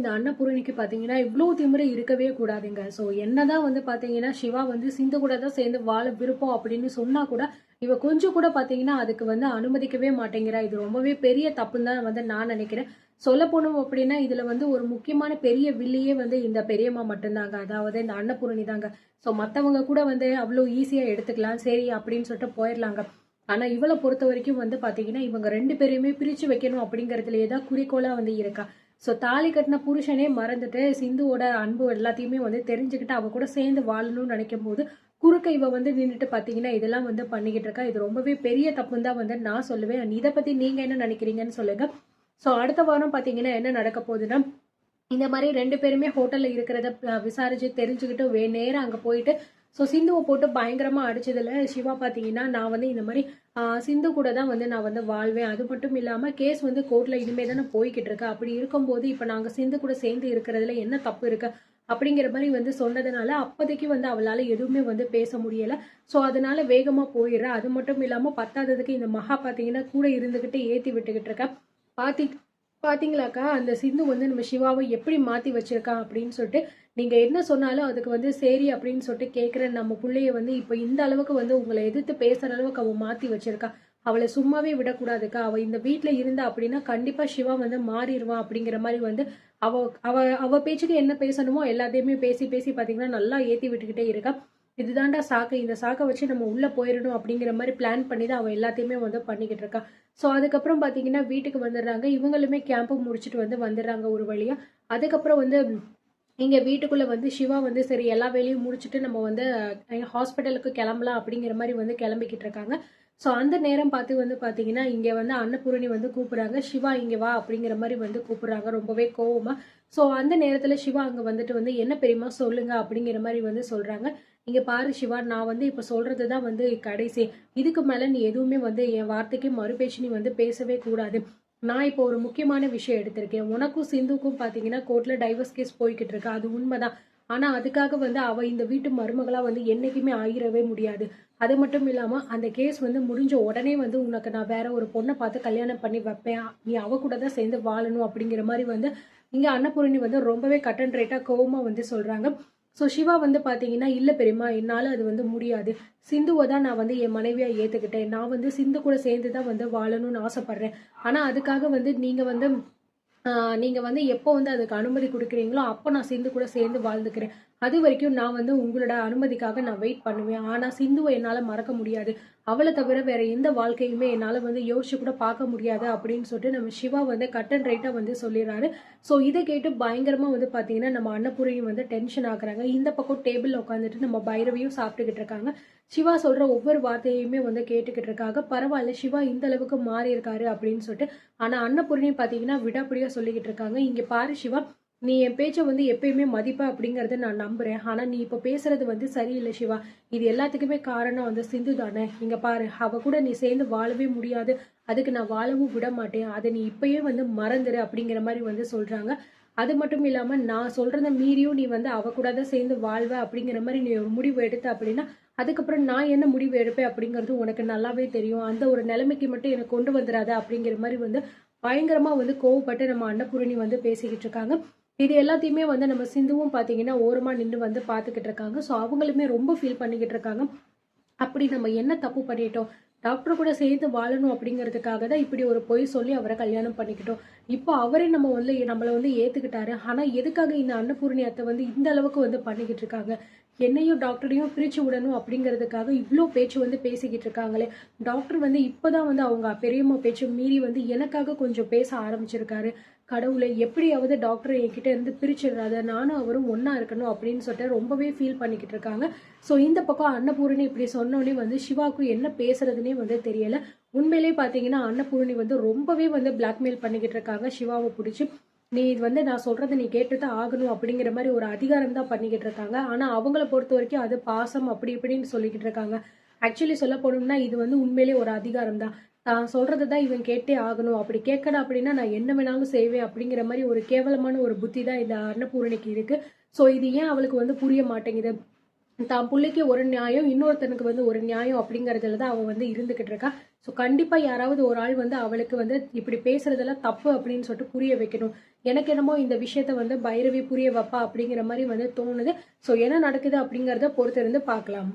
இந்த அன்னபூரணிக்கு பார்த்தீங்கன்னா, இவ்ளோ திமிரு இருக்கவே கூடாதுங்க. ஸோ என்னதான் வந்து பார்த்தீங்கன்னா, சிவா வந்து சிந்து கூட தான் சேர்ந்து வாழ விருப்பம் அப்படின்னு சொன்னா கூட, இவ கொஞ்சம் கூட பார்த்தீங்கன்னா, அதுக்கு வந்து அனுமதிக்கவே மாட்டேங்கிறா. இது ரொம்பவே பெரிய தப்புன்னு தான் வந்து நான் நினைக்கிறேன். சொல்லப்போனோம் அப்படின்னா, இதுல வந்து ஒரு முக்கியமான பெரிய வில்லியே வந்து இந்த பெரியம்மா மட்டும்தாங்க. அதாவது இந்த அன்னபூரணி தாங்க. ஸோ மத்தவங்க கூட வந்து அவ்ளோ ஈஸியா எடுத்துக்கலாம். சரி அப்படின்னு சொல்லிட்டு போயிரலாங்க. ஆனா இவள பொறுத்தவரைக்கும் வந்து பார்த்தீங்கன்னா, இவங்க 2 பேரையுமே பிரிச்சு வைக்கணும் அப்படிங்கிறதுலயே தான் குறிக்கோளா வந்து இருக்கா. ஸோ தாலி கட்டின புருஷனே மறந்துட்டு சிந்துவோட அன்பு எல்லாத்தையுமே வந்து தெரிஞ்சுக்கிட்டு அவ கூட சேர்ந்து வாழணும்னு நினைக்கும் போது குறுக்க இவ வந்து நின்றுட்டு பாத்தீங்கன்னா இதெல்லாம் வந்து பண்ணிக்கிட்டு இருக்கா. இது ரொம்பவே பெரிய தப்புன்னு தான் வந்து நான் சொல்லுவேன். இதை பத்தி நீங்க என்ன நினைக்கிறீங்கன்னு சொல்லுங்க. ஸோ அடுத்த வாரம் பாத்தீங்கன்னா என்ன நடக்க போகுதுன்னா, இந்த மாதிரி 2 பேருமே ஹோட்டல்ல இருக்கிறத விசாரிச்சு தெரிஞ்சுக்கிட்டு நேரா அங்க போயிட்டு ஸோ சிந்துவை போட்டு பயங்கரமா அடிச்சதுல சிவா பாத்தீங்கன்னா நான் வந்து இந்த மாதிரி சிந்து கூட தான் வந்து நான் வந்து வாழ்வேன். அது மட்டும் இல்லாம கேஸ் வந்து கோர்ட்ல இனிமே தானே போய்கிட்டு இருக்கு. அப்படி இருக்கும்போது இப்ப நாங்க சிந்து கூட சேர்ந்து இருக்கிறதுல என்ன தப்பு இருக்கு அப்படிங்கிற மாதிரி வந்து சொன்னதுனால அப்போதைக்கு வந்து அவளால எதுவுமே வந்து பேச முடியல. ஸோ அதனால வேகமா போயிடுறா. அது மட்டும் இல்லாம பத்தாததுக்கு இந்த மகா பாத்தீங்கன்னா கூட இருந்துகிட்டு ஏத்தி விட்டுக்கிட்டு இருக்கா. பாத்தி பாத்தீங்களாக்கா அந்த சிந்து வந்து நம்ம சிவாவை எப்படி மாத்தி வச்சிருக்கா அப்படின்னு சொல்லிட்டு நீங்க என்ன சொன்னாலும் அதுக்கு வந்து சரி அப்படின்னு சொல்லிட்டு கேட்குற நம்ம பிள்ளைய வந்து இப்போ இந்த அளவுக்கு வந்து உங்களை எதிர்த்து பேசுற அளவுக்கு அவ மாத்தி வச்சிருக்கா. அவளை சும்மாவே விடக்கூடாதுக்கா. அவ இந்த வீட்டுல இருந்தா அப்படின்னா கண்டிப்பா சிவா வந்து மாறிடுவான் அப்படிங்கிற மாதிரி வந்து அவ அவ அவ பேச்சுக்கு என்ன பேசணுமோ எல்லாத்தையுமே பேசி பேசி பாத்தீங்கன்னா நல்லா ஏத்தி விட்டுக்கிட்டே இருக்கா. இதுதான்டா சாக்கு. இந்த சாக்கை வச்சு நம்ம உள்ள போயிடணும் அப்படிங்கிற மாதிரி பிளான் பண்ணி தான் அவ எல்லாத்தையுமே வந்து பண்ணிக்கிட்டு இருக்கா. ஸோ அதுக்கப்புறம் பாத்தீங்கன்னா வீட்டுக்கு வந்துடுறாங்க. இவங்களுமே கேம்ப் முடிச்சுட்டு வந்து வந்துடுறாங்க ஒரு வழியா. அதுக்கப்புறம் வந்து இங்க வீட்டுக்குள்ள வந்து சிவா வந்து சரி எல்லா வேலையும் முடிச்சுட்டு நம்ம வந்து ஹாஸ்பிட்டலுக்கு கிளம்பலாம் அப்படிங்கிற மாதிரி வந்து கிளம்பிக்கிட்டு இருக்காங்க. ஸோ அந்த நேரம் பார்த்து வந்து பாத்தீங்கன்னா இங்க வந்து அன்னபூரணி வந்து கூப்பிடுறாங்க. சிவா இங்க வா அப்படிங்கிற மாதிரி வந்து கூப்பிடுறாங்க ரொம்பவே கோவமா. ஸோ அந்த நேரத்துல சிவா அங்க வந்துட்டு வந்து என்ன பெரியமா சொல்லுங்க அப்படிங்கிற மாதிரி வந்து சொல்றாங்க. இங்க பாரு சிவா, நான் வந்து இப்ப சொல்றதுதான் வந்து கடைசி. இதுக்கு மேல நீ எதுவுமே வந்து என் வார்த்தைக்கு மறுபேச்சு நீ வந்து பேசவே கூடாது. நான் இப்போ ஒரு முக்கியமான விஷயம் எடுத்திருக்கேன். உனக்கும் சிந்துக்கும் பாத்தீங்கன்னா கோர்ட்ல டைவர்ஸ் கேஸ் போய்கிட்டு இருக்கு. அது உண்மைதான். ஆனா அதுக்காக வந்து அவ இந்த வீட்டு மருமகளா வந்து என்னைக்குமே ஆகிரவே முடியாது. அது மட்டும் இல்லாம அந்த கேஸ் வந்து முடிஞ்ச உடனே வந்து உனக்கு நான் வேற ஒரு பொண்ணை பார்த்து கல்யாணம் பண்ணி வைப்பேன். நீ அவ கூட தான் சேர்ந்து வாழணும் அப்படிங்கிற மாதிரி வந்து இங்க அன்னபூரணி வந்து ரொம்பவே கட் அண்ட் ரைட்டா கோவமா வந்து சொல்றாங்க. ஸோ சிவா வந்து பாத்தீங்கன்னா இல்ல பெரியமா, என்னால அது வந்து முடியாது. சிந்துவை தான் நான் வந்து என் மனைவியா ஏத்துக்கிட்டேன். நான் வந்து சிந்து கூட சேர்ந்து தான் வந்து வாழணும்னு ஆசைப்படுறேன். ஆனா அதுக்காக வந்து நீங்க வந்து எப்போ வந்து அதுக்கு அனுமதி கொடுக்குறீங்களோ அப்போ நான் சிந்து கூட சேர்ந்து வாழ்ந்துக்கிறேன். அது வரைக்கும் நான் வந்து உங்களோட அனுமதிக்காக நான் வெயிட் பண்ணுவேன். ஆனா சிந்துவை என்னால மறக்க முடியாது. அவளை தவிர வேற எந்த வாழ்க்கையுமே என்னால வந்து யோசிச்சு கூட பார்க்க முடியாது அப்படின்னு சொல்லிட்டு நம்ம சிவா வந்து கட் அண்ட் ரைட்டா வந்து சொல்லிடுறாரு. ஸோ இதை கேட்டு பயங்கரமா வந்து பாத்தீங்கன்னா நம்ம அன்னபூரணியும் வந்து டென்ஷன் ஆகுறாங்க. இந்த பக்கம் டேபிள்ல உட்காந்துட்டு நம்ம பைரவியும் சாப்பிட்டுக்கிட்டு இருக்காங்க. சிவா சொல்ற ஒவ்வொரு வார்த்தையுமே வந்து கேட்டுக்கிட்டு இருக்காங்க. பரவாயில்ல, சிவா இந்த அளவுக்கு மாறி இருக்காரு அப்படின்னு சொல்லிட்டு. ஆனா அன்னபூர்ணி பாத்தீங்கன்னா விடாப்பிடியா சொல்லிக்கிட்டு இருக்காங்க. இங்க பாரு சிவா, நீ என் பேச்ச வந்து எப்பயுமே மதிப்ப அப்படிங்கறத நான் நம்புறேன். ஆனா நீ இப்ப பேசுறது வந்து சரியில்லை சிவா. இது எல்லாத்துக்குமே காரணம் வந்து சிந்து தானே. இங்க பாரு, அவ கூட நீ சேர்ந்து வாழவே முடியாது. அதுக்கு நான் வாழவும் விட மாட்டேன். அதை நீ இப்பயே வந்து மறந்துரு அப்படிங்கிற மாதிரி வந்து சொல்றாங்க. அது மட்டும் இல்லாம நான் சொல்றத மீறியும் நீ வந்து அவ கூட தான் சேர்ந்து வாழ்வ அப்படிங்கிற மாதிரி நீ ஒரு முடிவு எடுத்த அப்படின்னா அதுக்கப்புறம் நான் என்ன முடிவு எடுப்பேன் அப்படிங்கிறது உனக்கு நல்லாவே தெரியும். அந்த ஒரு நிலைமைக்கு மட்டும் எனக்கு கொண்டு வந்துடாத அப்படிங்கிற மாதிரி வந்து பயங்கரமா வந்து கோவப்பட்டு நம்ம அன்னபூரணி வந்து பேசிக்கிட்டு இருக்காங்க. இது எல்லாத்தையுமே வந்து நம்ம சிந்துவும் பாத்தீங்கன்னா ஓரமா நின்று வந்து பாத்துக்கிட்டு இருக்காங்க. ஸோ அவங்களுமே ரொம்ப ஃபீல் பண்ணிக்கிட்டு இருக்காங்க. அப்படி நம்ம என்ன தப்பு பண்ணிட்டோம்? டாக்டர் கூட சேர்ந்து வாழணும் அப்படிங்கிறதுக்காக தான் இப்படி ஒரு பொய் சொல்லி அவரை கல்யாணம் பண்ணிக்கிட்டோம். இப்போ அவரே நம்மள வந்து ஏத்துக்கிட்டாரு. ஆனா எதுக்காக இந்த அன்னபூரணி அத்தை வந்து இந்த அளவுக்கு வந்து பண்ணிக்கிட்டு இருக்காங்க? என்னையும் டாக்டரையும் பிரிச்சு விடணும் அப்படிங்கிறதுக்காக இவ்வளோ பேச்சு வந்து பேசிக்கிட்டு இருக்காங்களே. டாக்டர் வந்து இப்பதான் வந்து அவங்க பெரியம்மா பேச்சு மீறி வந்து எனக்காக கொஞ்சம் பேச ஆரம்பிச்சிருக்காரு. கடவுளை, எப்படியாவது டாக்டர் என்கிட்ட இருந்து பிரிச்சிடுறாத, நானும் அவரும் ஒன்னா இருக்கணும் அப்படின்னு சொல்லிட்டு ரொம்பவே ஃபீல் பண்ணிக்கிட்டு இருக்காங்க. ஸோ இந்த பக்கம் அன்னபூரணி இப்படி சொன்னோடனே வந்து சிவாவுக்கு என்ன பேசுறதுனே வந்து தெரியல. உண்மையிலே பாத்தீங்கன்னா அன்னபூரணி வந்து ரொம்பவே வந்து பிளாக்மெயில் பண்ணிக்கிட்டு இருக்காங்க சிவாவை பிடிச்சி. நீ இது வந்து நான் சொல்றதை நீ கேட்டுதான் ஆகணும் அப்படிங்கிற மாதிரி ஒரு அதிகாரம் தான் பண்ணிக்கிட்டு இருக்காங்க. ஆனா அவங்கள பொறுத்த வரைக்கும் அது பாசம் அப்படி இப்படின்னு சொல்லிக்கிட்டு இருக்காங்க. ஆக்சுவலி சொல்ல போனோம்னா இது வந்து உண்மையிலே ஒரு அதிகாரம் தான். தான் சொல்றதுதான் இவன் கேட்டே ஆகணும். அப்படி கேட்கணும் அப்படின்னா நான் என்ன வேணாலும் செய்வேன் அப்படிங்கிற மாதிரி ஒரு கேவலமான ஒரு புத்தி தான் இந்த அன்னபூரணிக்கு இருக்கு. ஸோ இது ஏன் அவளுக்கு வந்து புரிய மாட்டேங்குது? தான் புள்ளைக்கு ஒரு நியாயம், இன்னொருத்தனுக்கு வந்து ஒரு நியாயம் அப்படிங்கறதுல தான் அவ வந்து இருந்துகிட்டு இருக்கா. ஸோ கண்டிப்பா யாராவது ஒரு ஆள் வந்து அவளுக்கு வந்து இப்படி பேசுறதெல்லாம் தப்பு அப்படின்னு சொல்லிட்டு புரிய வைக்கணும். எனக்கு என்னமோ இந்த விஷயத்த வந்து பைரவி புரிய வைப்பா அப்படிங்கிற மாதிரி வந்து தோணுது. ஸோ என்ன நடக்குது அப்படிங்கறத பொறுத்திருந்து பார்க்கலாம்.